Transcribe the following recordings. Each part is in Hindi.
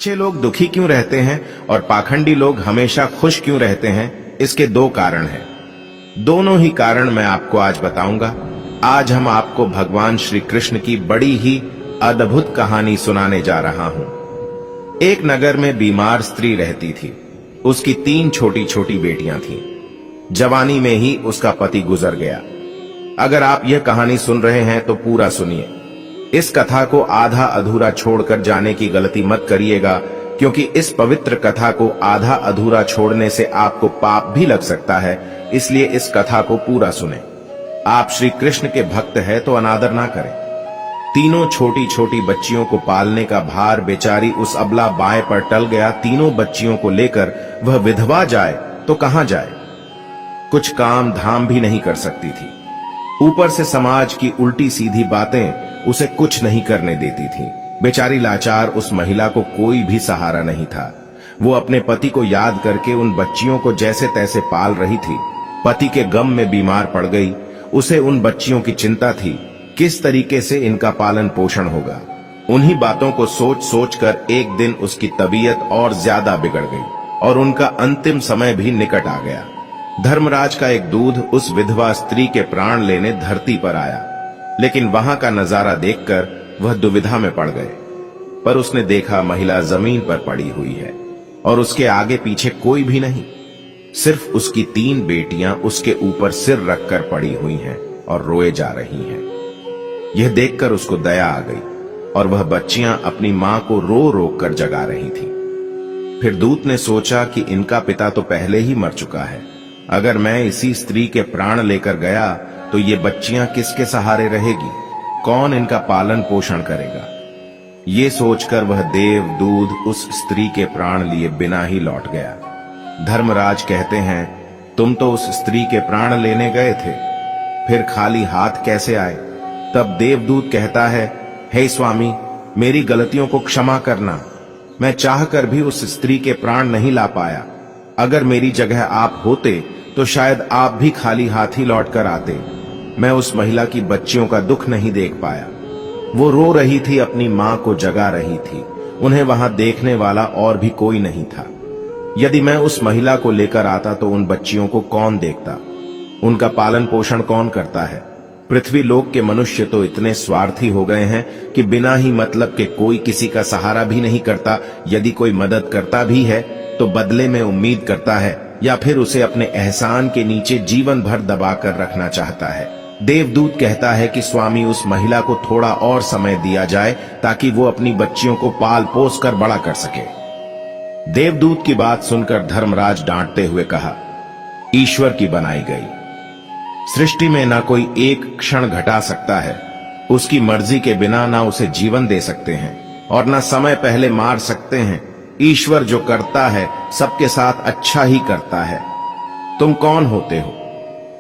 अच्छे लोग दुखी क्यों रहते हैं और पाखंडी लोग हमेशा खुश क्यों रहते हैं, इसके दो कारण हैं। दोनों ही कारण मैं आपको आज बताऊंगा। आज हम आपको भगवान श्री कृष्ण की बड़ी ही अद्भुत कहानी सुनाने जा रहा हूं। एक नगर में बीमार स्त्री रहती थी। उसकी 3 छोटी छोटी बेटियां थीं। जवानी में ही उसका पति गुजर गया। अगर आप यह कहानी सुन रहे हैं तो पूरा सुनिए। इस कथा को आधा अधूरा छोड़कर जाने की गलती मत करिएगा, क्योंकि इस पवित्र कथा को आधा अधूरा छोड़ने से आपको पाप भी लग सकता है। इसलिए इस कथा को पूरा सुने। आप श्री कृष्ण के भक्त हैं तो अनादर ना करें। तीनों छोटी छोटी बच्चियों को पालने का भार बेचारी उस अबला बाएं पर टल गया। तीनों बच्चियों को लेकर वह विधवा जाए तो कहां जाए। कुछ काम धाम भी नहीं कर सकती थी। ऊपर से समाज की उल्टी सीधी बातें उसे कुछ नहीं करने देती थी। बेचारी लाचार उस महिला को कोई भी सहारा नहीं था। वो अपने पति को याद करके उन बच्चियों को जैसे तैसे पाल रही थी। पति के गम में बीमार पड़ गई। उसे उन बच्चियों की चिंता थी, किस तरीके से इनका पालन पोषण होगा। उन्हीं बातों को सोच सोच कर एक दिन उसकी तबीयत और ज्यादा बिगड़ गई और उनका अंतिम समय भी निकट आ गया। धर्मराज का एक दूध उस विधवा स्त्री के प्राण लेने धरती पर आया, लेकिन वहां का नजारा देखकर वह दुविधा में पड़ गए। पर उसने देखा महिला जमीन पर पड़ी हुई है और उसके आगे पीछे कोई भी नहीं। सिर्फ उसकी 3 बेटियां उसके ऊपर सिर रखकर पड़ी हुई हैं और रोए जा रही हैं। यह देखकर उसको दया आ गई और वह बच्चियां अपनी मां को रो रो कर जगा रही थी। फिर दूत ने सोचा कि इनका पिता तो पहले ही मर चुका है। अगर मैं इसी स्त्री के प्राण लेकर गया तो ये बच्चियां किसके सहारे रहेगी, कौन इनका पालन पोषण करेगा। ये सोचकर वह देवदूत उस स्त्री के प्राण लिए बिना ही लौट गया। धर्मराज कहते हैं, तुम तो उस स्त्री के प्राण लेने गए थे, फिर खाली हाथ कैसे आए। तब देवदूत कहता है, हे स्वामी, मेरी गलतियों को क्षमा करना। मैं चाहकर भी उस स्त्री के प्राण नहीं ला पाया। अगर मेरी जगह आप होते तो शायद आप भी खाली हाथ ही लौट कर आते। मैं उस महिला की बच्चियों का दुख नहीं देख पाया। वो रो रही थी, अपनी मां को जगा रही थी। उन्हें वहां देखने वाला और भी कोई नहीं था। यदि मैं उस महिला को लेकर आता तो उन बच्चियों को कौन देखता, उनका पालन पोषण कौन करता है। पृथ्वी लोक के मनुष्य तो इतने स्वार्थी हो गए हैं कि बिना ही मतलब के कोई किसी का सहारा भी नहीं करता। यदि कोई मदद करता भी है तो बदले में उम्मीद करता है या फिर उसे अपने एहसान के नीचे जीवन भर दबाकर रखना चाहता है। देवदूत कहता है कि स्वामी, उस महिला को थोड़ा और समय दिया जाए ताकि वो अपनी बच्चियों को पाल पोस कर बड़ा कर सके। देवदूत की बात सुनकर धर्मराज डांटते हुए कहा, ईश्वर की बनाई गई सृष्टि में ना कोई एक क्षण घटा सकता है। उसकी मर्जी के बिना ना उसे जीवन दे सकते हैं और ना समय पहले मार सकते हैं। ईश्वर जो करता है सबके साथ अच्छा ही करता है। तुम कौन होते हो,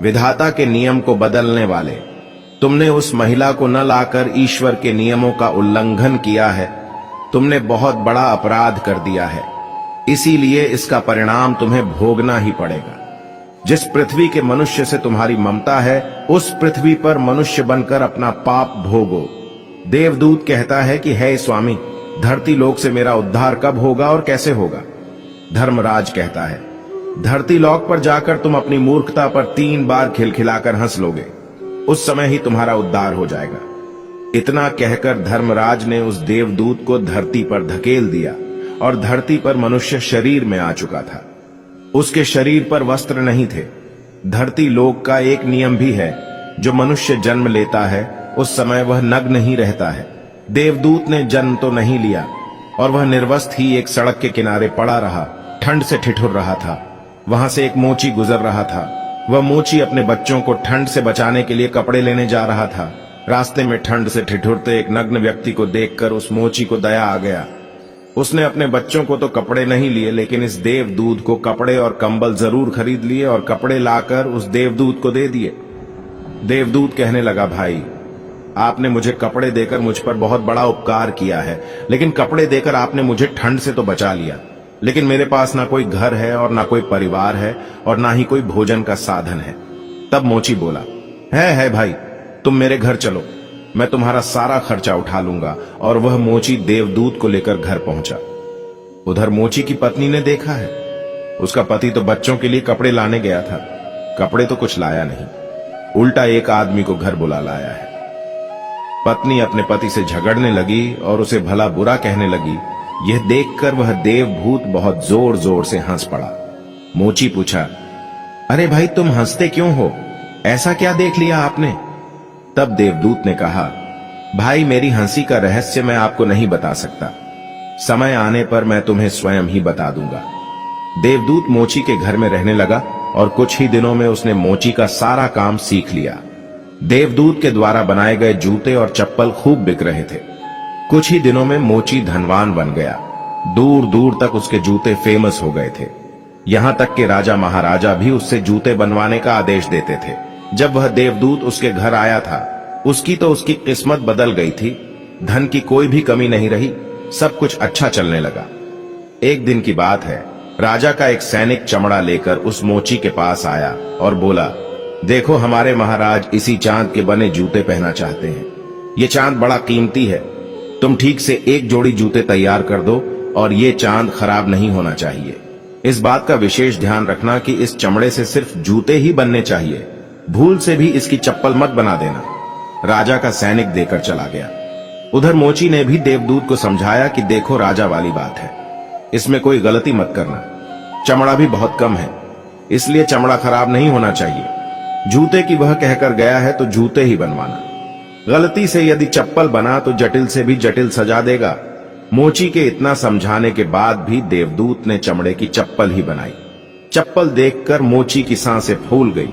विधाता के नियम को बदलने वाले। तुमने उस महिला को न लाकर ईश्वर के नियमों का उल्लंघन किया है। तुमने बहुत बड़ा अपराध कर दिया है, इसीलिए इसका परिणाम तुम्हें भोगना ही पड़ेगा। जिस पृथ्वी के मनुष्य से तुम्हारी ममता है, उस पृथ्वी पर मनुष्य बनकर अपना पाप भोगो। देवदूत कहता है कि हे स्वामी, धरती लोक से मेरा उद्धार कब होगा और कैसे होगा। धर्मराज कहता है, धरती लोक पर जाकर तुम अपनी मूर्खता पर 3 बार खिलखिलाकर हंस लोगे, उस समय ही तुम्हारा उद्धार हो जाएगा। इतना कहकर धर्मराज ने उस देवदूत को धरती पर धकेल दिया और धरती पर मनुष्य शरीर में आ चुका था। उसके शरीर पर वस्त्र नहीं थे। धरती लोक का एक नियम भी है, जो मनुष्य जन्म लेता है उस समय वह नग्न ही रहता है। देवदूत ने जन्म तो नहीं लिया और वह निर्वस्त्र ही एक सड़क के किनारे पड़ा रहा। ठंड से ठिठुर रहा था। वहां से एक मोची गुजर रहा था। वह मोची अपने बच्चों को ठंड से बचाने के लिए कपड़े लेने जा रहा था। रास्ते में ठंड से ठिठुरते एक नग्न व्यक्ति को देखकर उस मोची को दया आ गया। उसने अपने बच्चों को तो कपड़े नहीं लिए, लेकिन इस देवदूत को कपड़े और कंबल जरूर खरीद लिए और कपड़े लाकर उस देवदूत को दे दिए। देवदूत कहने लगा, भाई, आपने मुझे कपड़े देकर मुझ पर बहुत बड़ा उपकार किया है, लेकिन कपड़े देकर आपने मुझे ठंड से तो बचा लिया, लेकिन मेरे पास ना कोई घर है और ना कोई परिवार है और ना ही कोई भोजन का साधन है। तब मोची बोला, है भाई, तुम मेरे घर चलो, मैं तुम्हारा सारा खर्चा उठा लूंगा। और वह मोची देवदूत को लेकर घर पहुंचा। उधर मोची की पत्नी ने देखा है, उसका पति तो बच्चों के लिए कपड़े लाने गया था, कपड़े तो कुछ लाया नहीं, उल्टा एक आदमी को घर बुला लाया है। पत्नी अपने पति से झगड़ने लगी और उसे भला बुरा कहने लगी। यह देखकर वह देवभूत बहुत जोर जोर से हंस पड़ा। मोची पूछा, अरे भाई तुम हंसते क्यों हो, ऐसा क्या देख लिया आपने? तब देवदूत ने कहा, भाई मेरी हंसी का रहस्य मैं आपको नहीं बता सकता, समय आने पर मैं तुम्हें स्वयं ही बता दूंगा। देवदूत मोची के घर में रहने लगा और कुछ ही दिनों में उसने मोची का सारा काम सीख लिया। देवदूत के द्वारा बनाए गए जूते और चप्पल खूब बिक रहे थे। कुछ ही दिनों में मोची धनवान बन गया। दूर दूर तक उसके जूते फेमस हो गए थे। यहां तक कि राजा महाराजा भी उससे जूते बनवाने का आदेश देते थे। जब वह देवदूत उसके घर आया था, उसकी किस्मत बदल गई थी। धन की कोई भी कमी नहीं रही, सब कुछ अच्छा चलने लगा। एक दिन की बात है, राजा का एक सैनिक चमड़ा लेकर उस मोची के पास आया और बोला, देखो हमारे महाराज इसी चांद के बने जूते पहनना चाहते हैं। ये चांद बड़ा कीमती है, तुम ठीक से एक जोड़ी जूते तैयार कर दो और ये चांद खराब नहीं होना चाहिए। इस बात का विशेष ध्यान रखना कि इस चमड़े से सिर्फ जूते ही बनने चाहिए, भूल से भी इसकी चप्पल मत बना देना। राजा का सैनिक देकर चला गया। उधर मोची ने भी देवदूत को समझाया कि देखो राजा वाली बात है, इसमें कोई गलती मत करना, चमड़ा भी बहुत कम है, इसलिए चमड़ा खराब नहीं होना चाहिए। जूते की वह कहकर गया है तो जूते ही बनवाना, गलती से यदि चप्पल बना तो जटिल से भी जटिल सजा देगा। मोची के इतना समझाने के बाद भी देवदूत ने चमड़े की चप्पल ही बनाई। चप्पल देखकर मोची की सांसें फूल गई।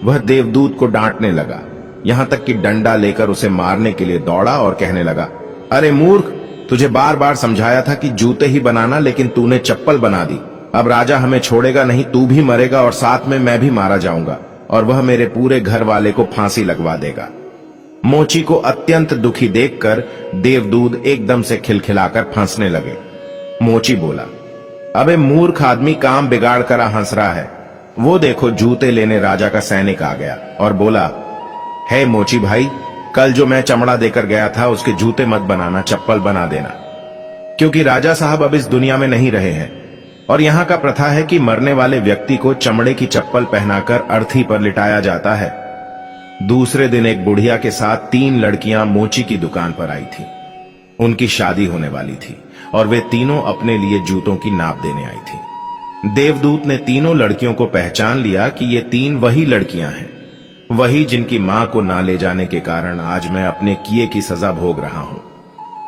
वह देवदूत को डांटने लगा, यहां तक कि डंडा लेकर उसे मारने के लिए दौड़ा और कहने लगा, अरे मूर्ख, तुझे बार बार समझाया था कि जूते ही बनाना, लेकिन तूने चप्पल बना दी। अब राजा हमें छोड़ेगा नहीं, तू भी मरेगा और साथ में मैं भी मारा जाऊंगा और वह मेरे पूरे घर वाले को फांसी लगवा देगा। मोची को अत्यंत दुखी देखकर देवदूत एकदम से खिलखिलाकर हंसने लगे। मोची बोला, अबे मूर्ख आदमी, काम बिगाड़ कर हंस रहा है। वो देखो जूते लेने राजा का सैनिक आ गया और बोला, हे मोची भाई, कल जो मैं चमड़ा देकर गया था उसके जूते मत बनाना, चप्पल बना देना, क्योंकि राजा साहब अब इस दुनिया में नहीं रहे हैं और यहाँ का प्रथा है कि मरने वाले व्यक्ति को चमड़े की चप्पल पहनाकर अर्थी पर लिटाया जाता है। दूसरे दिन एक बुढ़िया के साथ 3 लड़कियां मोची की दुकान पर आई थी। उनकी शादी होने वाली थी और वे तीनों अपने लिए जूतों की नाप देने आई थी। देवदूत ने तीनों लड़कियों को पहचान लिया कि ये 3 वही लड़कियां हैं, वही जिनकी मां को ना ले जाने के कारण आज मैं अपने किए की सजा भोग रहा हूं।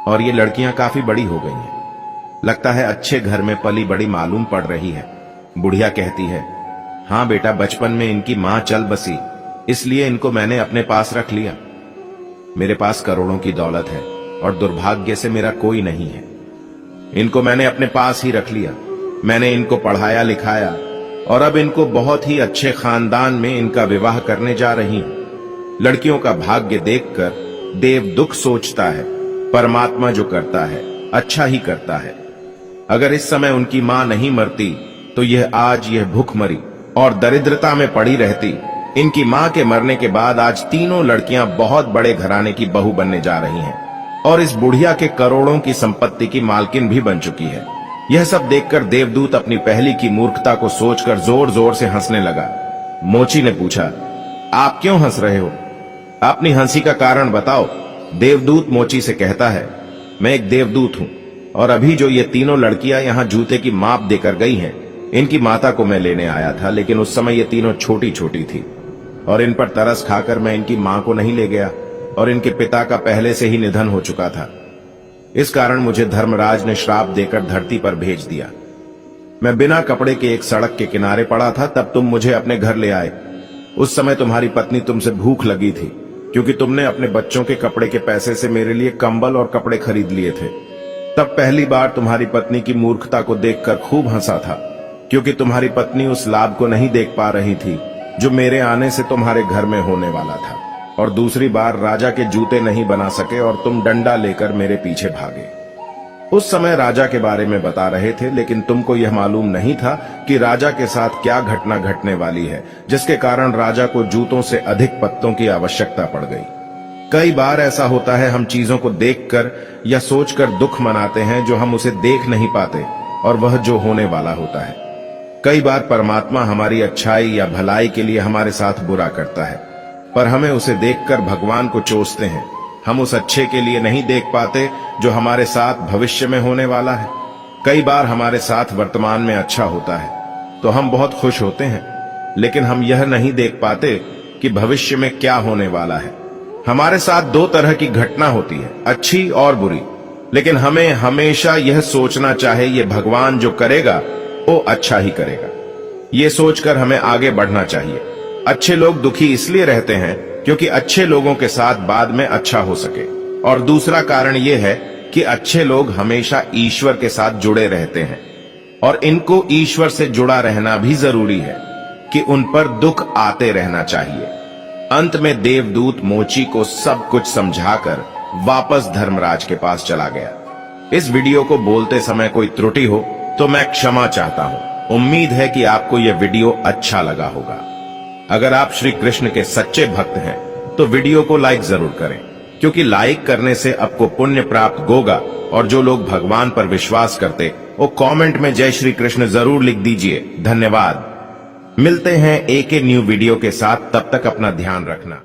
और ये लड़कियां काफी बड़ी हो गई हैं, लगता है अच्छे घर में पली बड़ी मालूम पड़ रही है। बुढ़िया कहती है, हां बेटा, बचपन में इनकी मां चल बसी, इसलिए इनको मैंने अपने पास रख लिया। मेरे पास करोड़ों की दौलत है और दुर्भाग्य से मेरा कोई नहीं है। इनको मैंने अपने पास ही रख लिया। मैंने इनको पढ़ाया लिखाया और अब इनको बहुत ही अच्छे खानदान में इनका विवाह करने जा रही हूं। लड़कियों का भाग्य देखकर देव दुख सोचता है, परमात्मा जो करता है अच्छा ही करता है। अगर इस समय उनकी मां नहीं मरती तो यह भूखमरी और दरिद्रता में पड़ी रहती। इनकी मां के मरने के बाद आज तीनों लड़कियां बहुत बड़े घराने की बहू बनने जा रही हैं और इस बुढ़िया के करोड़ों की संपत्ति की मालकिन भी बन चुकी है। यह सब देखकर देवदूत अपनी पहली की मूर्खता को सोचकर जोर जोर से हंसने लगा। मोची ने पूछा, आप क्यों हंस रहे हो? अपनी हंसी का कारण बताओ। देवदूत मोची से कहता है, मैं एक देवदूत हूं और अभी जो ये तीनों लड़कियां यहां जूते की माप देकर गई हैं, इनकी माता को मैं लेने आया था, लेकिन उस समय ये तीनों छोटी छोटी थी और इन पर तरस खाकर मैं इनकी मां को नहीं ले गया और इनके पिता का पहले से ही निधन हो चुका था। इस कारण मुझे धर्मराज ने श्राप देकर धरती पर भेज दिया। मैं बिना कपड़े के एक सड़क के किनारे पड़ा था, तब तुम मुझे अपने घर ले आए। उस समय तुम्हारी पत्नी तुमसे भूख लगी थी, क्योंकि तुमने अपने बच्चों के कपड़े के पैसे से मेरे लिए कंबल और कपड़े खरीद लिए थे। तब पहली बार तुम्हारी पत्नी की मूर्खता को देखकर खूब हंसा था, क्योंकि तुम्हारी पत्नी उस लाभ को नहीं देख पा रही थी जो मेरे आने से तुम्हारे घर में होने वाला था। और दूसरी बार राजा के जूते नहीं बना सके और तुम डंडा लेकर मेरे पीछे भागे। उस समय राजा के बारे में बता रहे थे, लेकिन तुमको यह मालूम नहीं था कि राजा के साथ क्या घटना घटने वाली है, जिसके कारण राजा को जूतों से अधिक पत्तों की आवश्यकता पड़ गई। कई बार ऐसा होता है, हम चीजों को देखकर या सोचकर दुख मनाते हैं जो हम उसे देख नहीं पाते और वह जो होने वाला होता है। कई बार परमात्मा हमारी अच्छाई या भलाई के लिए हमारे साथ बुरा करता है, पर हमें उसे देखकर भगवान को कोसते हैं। हम उस अच्छे के लिए नहीं देख पाते जो हमारे साथ भविष्य में होने वाला है। कई बार हमारे साथ वर्तमान में अच्छा होता है तो हम बहुत खुश होते हैं, लेकिन हम यह नहीं देख पाते कि भविष्य में क्या होने वाला है। हमारे साथ दो तरह की घटना होती है, अच्छी और बुरी, लेकिन हमें हमेशा यह सोचना चाहिए ये भगवान जो करेगा वो अच्छा ही करेगा। ये सोचकर हमें आगे बढ़ना चाहिए। अच्छे लोग दुखी इसलिए रहते हैं क्योंकि अच्छे लोगों के साथ बाद में अच्छा हो सके, और दूसरा कारण यह है कि अच्छे लोग हमेशा ईश्वर के साथ जुड़े रहते हैं, और इनको ईश्वर से जुड़ा रहना भी जरूरी है कि उन पर दुख आते रहना चाहिए। अंत में देवदूत मोची को सब कुछ समझाकर वापस धर्मराज के पास चला गया। इस वीडियो को बोलते समय कोई त्रुटि हो तो मैं क्षमा चाहता हूं। उम्मीद है कि आपको यह वीडियो अच्छा लगा होगा। अगर आप श्री कृष्ण के सच्चे भक्त हैं तो वीडियो को लाइक जरूर करें, क्योंकि लाइक करने से आपको पुण्य प्राप्त होगा। और जो लोग भगवान पर विश्वास करते वो कमेंट में जय श्री कृष्ण जरूर लिख दीजिए। धन्यवाद। मिलते हैं एक न्यू वीडियो के साथ, तब तक अपना ध्यान रखना।